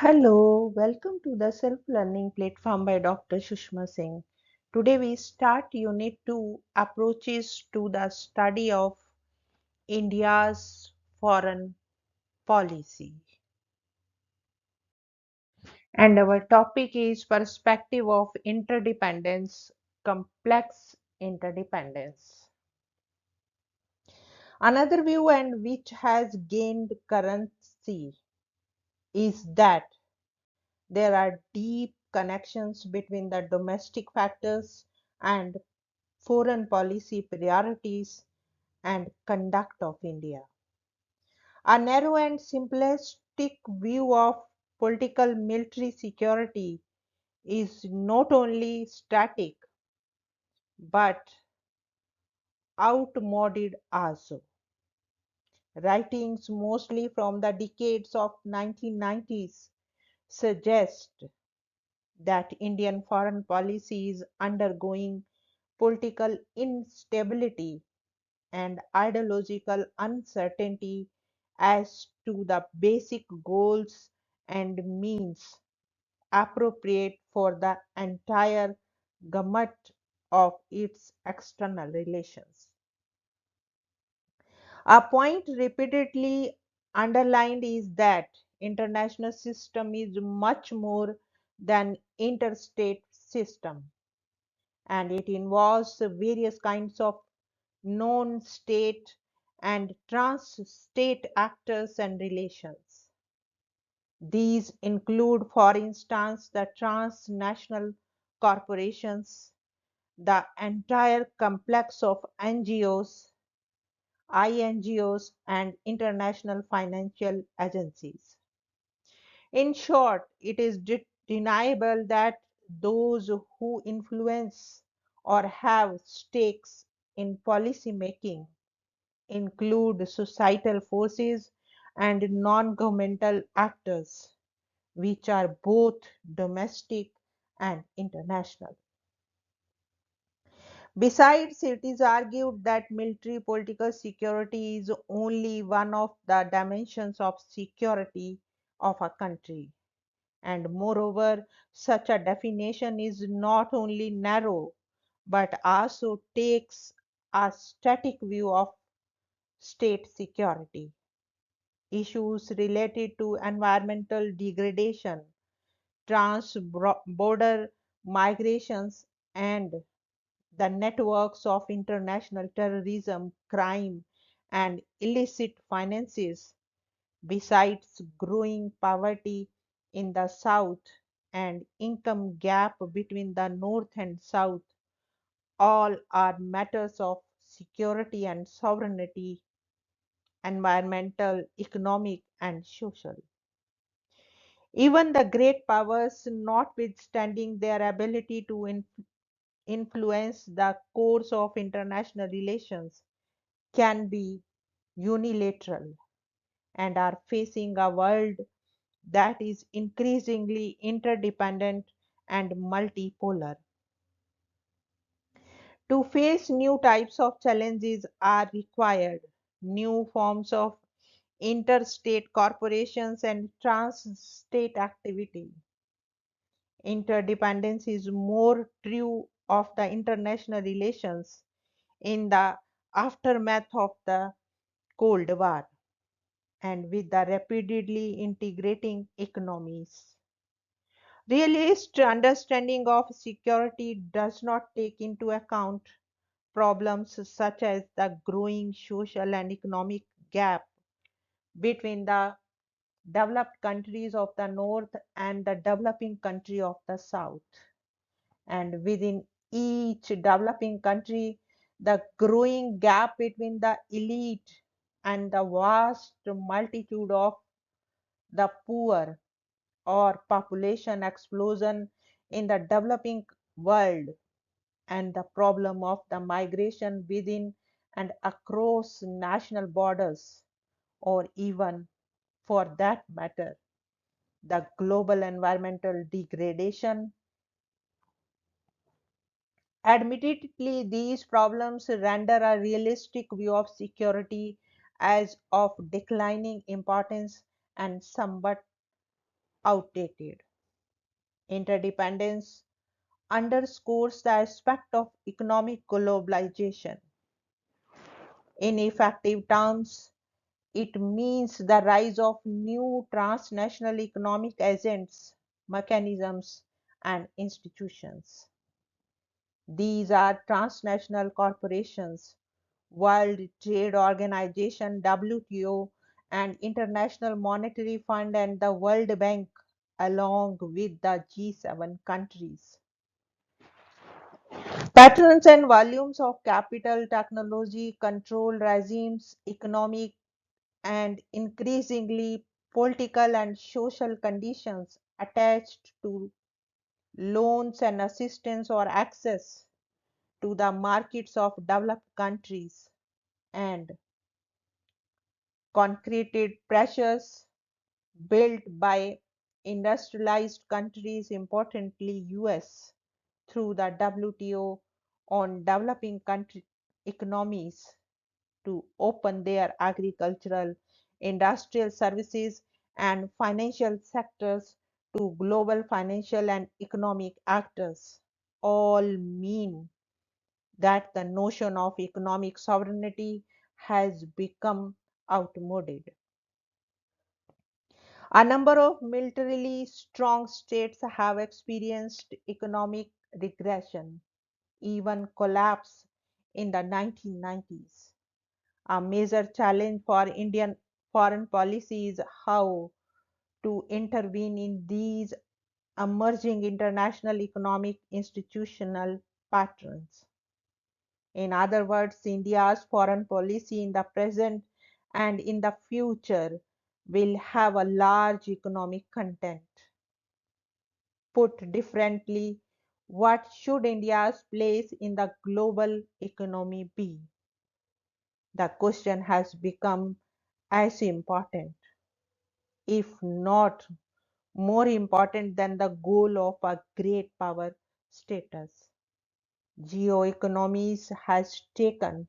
Hello, welcome to the self-learning platform by Dr. Sushma Singh. Today we start Unit 2 Approaches to the Study of India's Foreign Policy. And our topic is Perspective of Interdependence, Complex Interdependence. Another view and which has gained currency is that there are deep connections between the domestic factors and foreign policy priorities and conduct of India. A narrow and simplistic view of political military security is not only static but outmoded also. Writings mostly from the decades of 1990s suggest that Indian foreign policy is undergoing political instability and ideological uncertainty as to the basic goals and means appropriate for the entire gamut of its external relations. A point repeatedly underlined is that international system is much more than interstate system, and it involves various kinds of non-state and trans-state actors and relations. These include, for instance, the transnational corporations, the entire complex of NGOs, INGOs, and international financial agencies. In short, it is deniable that those who influence or have stakes in policy making include societal forces and non-governmental actors, which are both domestic and international. Besides, it is argued that military political security is only one of the dimensions of security of a country. And moreover, such a definition is not only narrow but also takes a static view of state security. Issues related to environmental degradation, trans-border migrations, and the networks of international terrorism, crime, and illicit finances, besides growing poverty in the South and income gap between the North and South, all are matters of security and sovereignty, environmental, economic, and social. Even the great powers, notwithstanding their ability to influence the course of international relations, can be unilateral and are facing a world that is increasingly interdependent and multipolar. To face new types of challenges are required new forms of interstate corporations and trans-state activity. Interdependence is more true of the international relations in the aftermath of the Cold War and with the rapidly integrating economies. Realist understanding of security does not take into account problems such as the growing social and economic gap between the developed countries of the north and the developing country of the south. And within each developing country, the growing gap between the elite and the vast multitude of the poor or population explosion in the developing world and the problem of the migration within and across national borders, or even for that matter, the global environmental degradation. Admittedly, these problems render a realistic view of security as of declining importance and somewhat outdated. Interdependence underscores the aspect of economic globalization. In effective terms, it means the rise of new transnational economic agents, mechanisms, and institutions. These are transnational corporations, World Trade Organization (WTO), and International Monetary Fund and the World Bank, along with the G7 countries. Patterns and volumes of capital, technology, control regimes, economic and increasingly political and social conditions attached to loans and assistance or access to the markets of developed countries, and concreted pressures built by industrialized countries, importantly US, through the WTO on developing country economies to open their agricultural, industrial services, and financial sectors to global financial and economic actors, all mean that the notion of economic sovereignty has become outmoded. A number of militarily strong states have experienced economic regression, even collapse in the 1990s. A major challenge for Indian foreign policy is how to intervene in these emerging international economic institutional patterns. In other words, India's foreign policy in the present and in the future will have a large economic content. Put differently, what should India's place in the global economy be? The question has become as important, if not more important, than the goal of a great power status. Geoeconomies has taken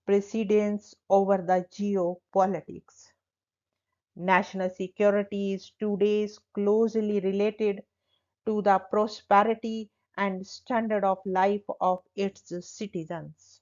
precedence over the geopolitics. National security is today closely related to the prosperity and standard of life of its citizens.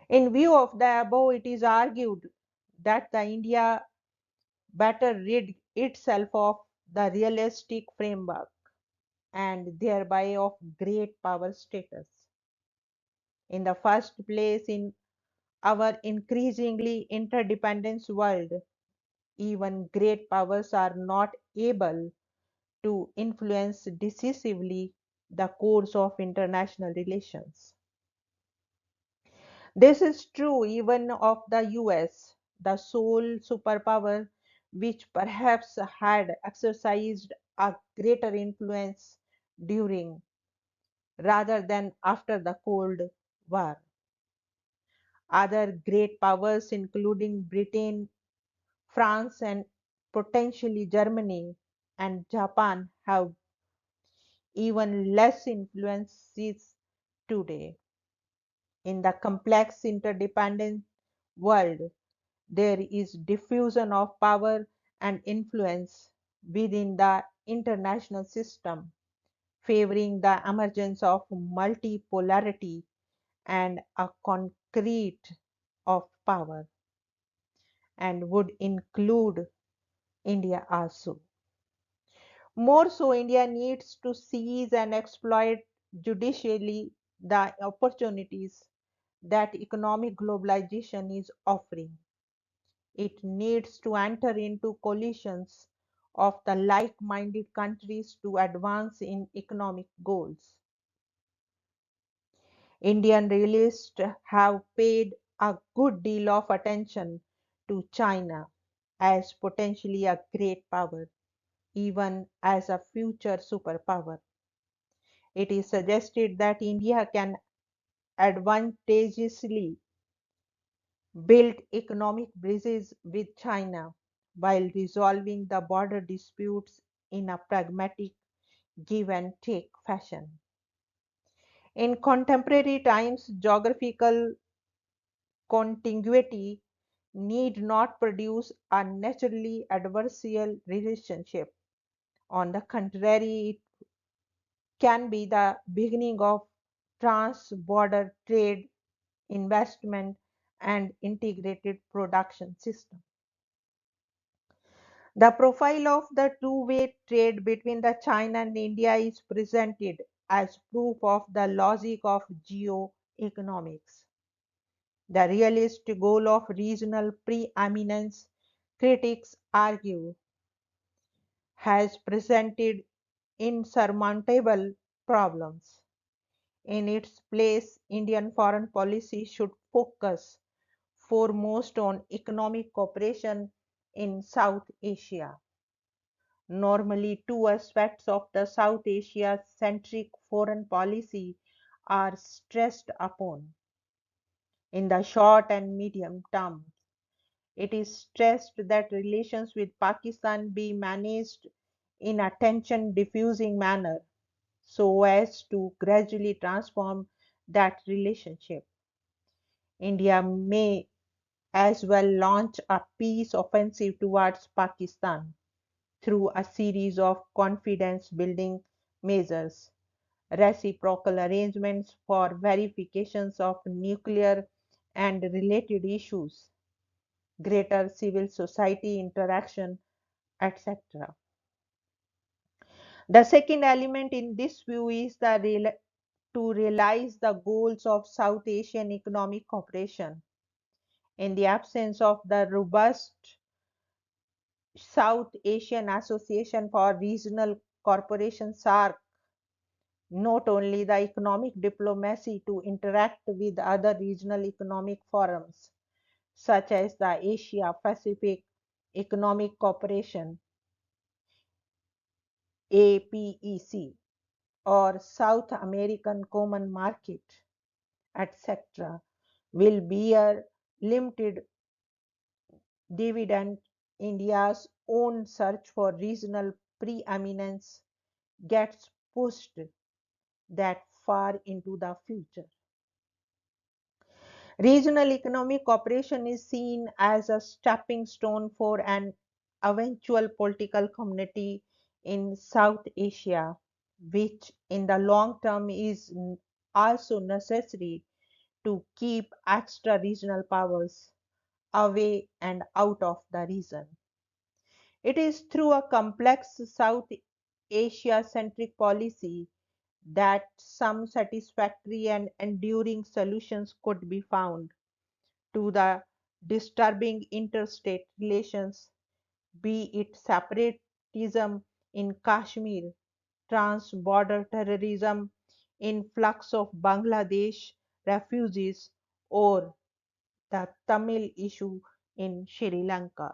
In view of the above, it is argued that the India better rid itself of the realistic framework and thereby of great power status. In the first place, in our increasingly interdependent world, even great powers are not able to influence decisively the course of international relations. This is true even of the US, the sole superpower which perhaps had exercised a greater influence during rather than after the Cold War. Other great powers, including Britain, France, and potentially Germany and Japan, have even less influences today. In the complex interdependent world, there is diffusion of power and influence within the international system, favoring the emergence of multipolarity and a concrete of power, and would include India also. More so, India needs to seize and exploit judicially the opportunities that economic globalization is offering. It needs to enter into coalitions of the like minded countries to advance in economic goals. Indian realists have paid a good deal of attention to China as potentially a great power, even as a future superpower. It is suggested that India can advantageously build economic bridges with China while resolving the border disputes in a pragmatic give and take fashion. In contemporary times, geographical contiguity need not produce a naturally adversarial relationship. On the contrary, it can be the beginning of trans-border trade, investment, and integrated production system. The profile of the two-way trade between the China and India is presented as proof of the logic of geoeconomics. The realist goal of regional preeminence, critics argue, has presented insurmountable problems. In its place, Indian foreign policy should focus foremost on economic cooperation in South Asia. Normally, two aspects of the South Asia centric foreign policy are stressed upon. In the short and medium term, it is stressed that relations with Pakistan be managed in a tension diffusing manner so as to gradually transform that relationship. India may as well launch a peace offensive towards Pakistan through a series of confidence building measures, reciprocal arrangements for verifications of nuclear and related issues, greater civil society interaction, etc. The second element in this view is to realize the goals of South Asian economic cooperation. In the absence of the robust South Asian Association for Regional Cooperation SAARC, not only the economic diplomacy to interact with other regional economic forums, such as the Asia Pacific Economic Cooperation APEC or South American Common Market, etc., will bear limited dividend. India's own search for regional preeminence gets pushed that far into the future. Regional economic cooperation is seen as a stepping stone for an eventual political community in South Asia, which in the long term is also necessary to keep extra regional powers away and out of the region. It is through a complex South Asia centric policy that some satisfactory and enduring solutions could be found to the disturbing interstate relations, be it separatism in Kashmir, trans-border terrorism, influx of Bangladesh refugees, or the Tamil issue in Sri Lanka.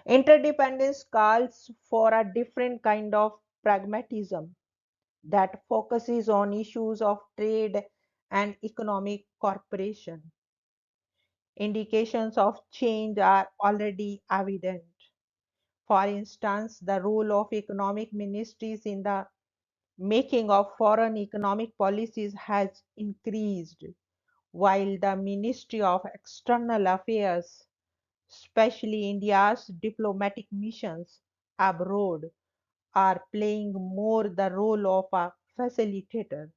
Interdependence calls for a different kind of pragmatism that focuses on issues of trade and economic cooperation. Indications of change are already evident. For instance, the role of economic ministries in the making of foreign economic policies has increased, while the Ministry of External Affairs, especially India's diplomatic missions abroad, are playing more the role of a facilitator.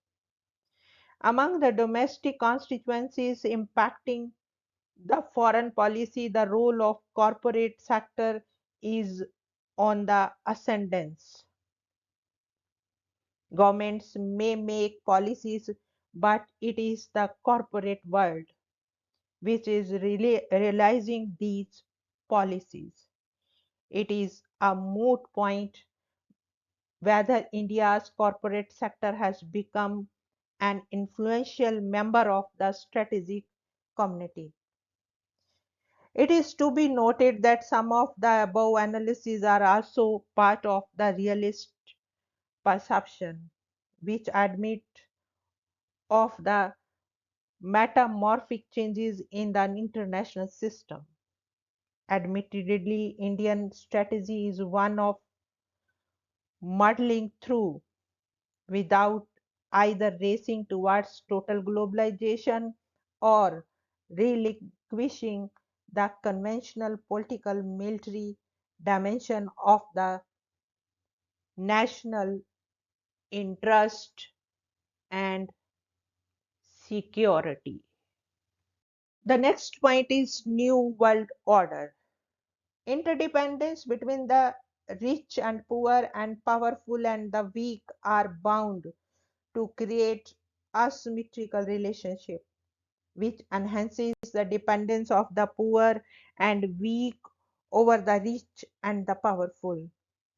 Among the domestic constituencies impacting the foreign policy, the role of corporate sector is on the ascendance. Governments may make policies, but it is the corporate world which is really realizing these policies. It is a moot point whether India's corporate sector has become an influential member of the strategic community. It is to be noted that some of the above analyses are also part of the realist perception, which admit of the metamorphic changes in the international system. Admittedly, Indian strategy is one of muddling through without either racing towards total globalization or relinquishing the conventional political military dimension of the national interest and security. The next point is New World Order. Interdependence between the rich and poor and powerful and the weak are bound to create asymmetrical relationship which enhances the dependence of the poor and weak over the rich and the powerful.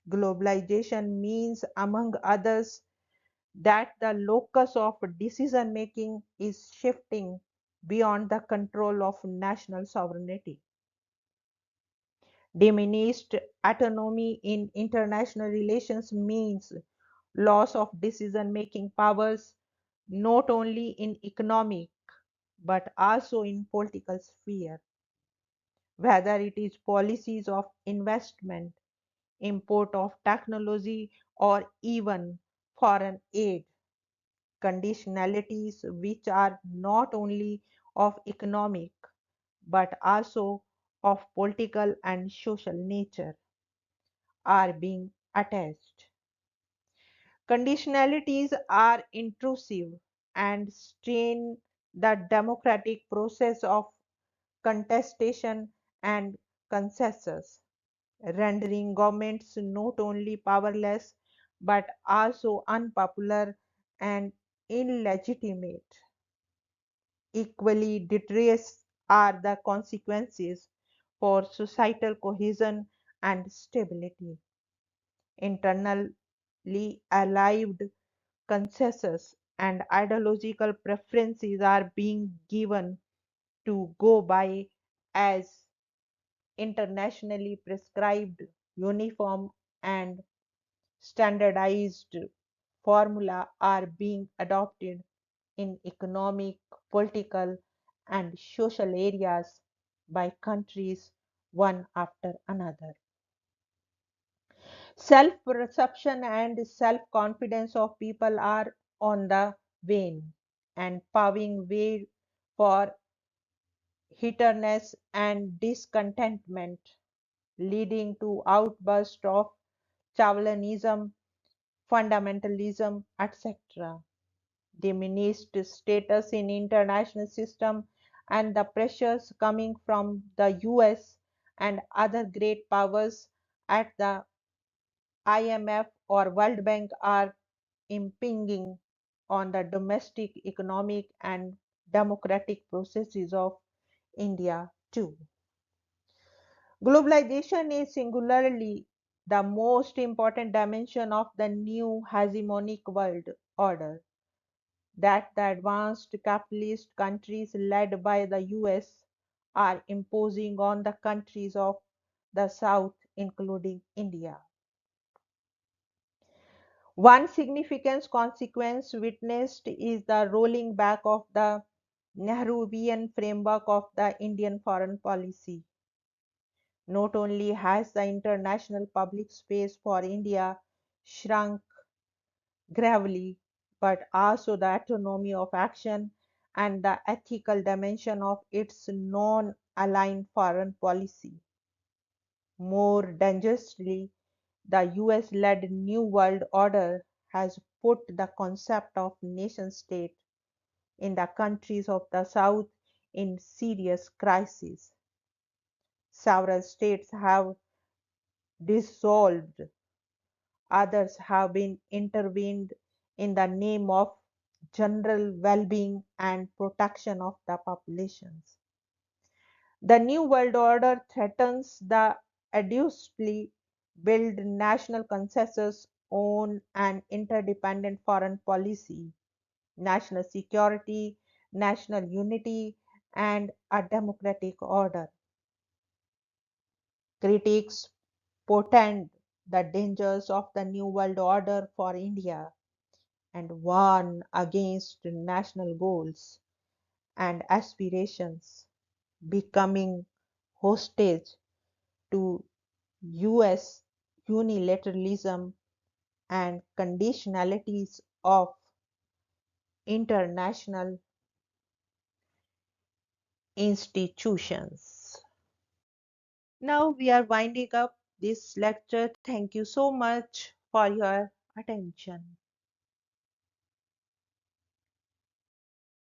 Globalization means, among others, that the locus of decision making is shifting beyond the control of national sovereignty. Diminished autonomy in international relations means loss of decision making powers not only in economic but also in political sphere, whether it is policies of investment, import of technology, or even foreign aid. Conditionalities which are not only of economic but also of political and social nature are being attached. Conditionalities are intrusive and strain the democratic process of contestation and consensus, rendering governments not only powerless but also unpopular and illegitimate. Equally deleterious are the consequences for societal cohesion and stability. Internally aligned consensus and ideological preferences are being given to go by as internationally prescribed, uniform, and standardized formula are being adopted in economic, political, and social areas by countries one after another. Self perception and self confidence of people are on the wane and paving way for bitterness and discontentment, leading to outbursts of chauvinism, fundamentalism, etc. Diminished status in international system and the pressures coming from the US and other great powers at the IMF or World Bank are impinging on the domestic economic and democratic processes of India too. Globalization is singularly the most important dimension of the new hegemonic world order that the advanced capitalist countries led by the US are imposing on the countries of the South, including India. One significant consequence witnessed is the rolling back of the Nehruvian framework of the Indian foreign policy. Not only has the international public space for India shrunk gravely, but also the autonomy of action and the ethical dimension of its non aligned foreign policy. More dangerously, the US led New World Order has put the concept of nation state in the countries of the South in serious crisis. Several states have dissolved, others have been intervened in the name of general well being and protection of the populations. The New World Order threatens the adusely built national consensus on an interdependent foreign policy, national security, national unity, and a democratic order. Critics portend the dangers of the New World Order for India and warn against national goals and aspirations becoming hostage to US unilateralism and conditionalities of international institutions. Now we are winding up this lecture. Thank you so much for your attention.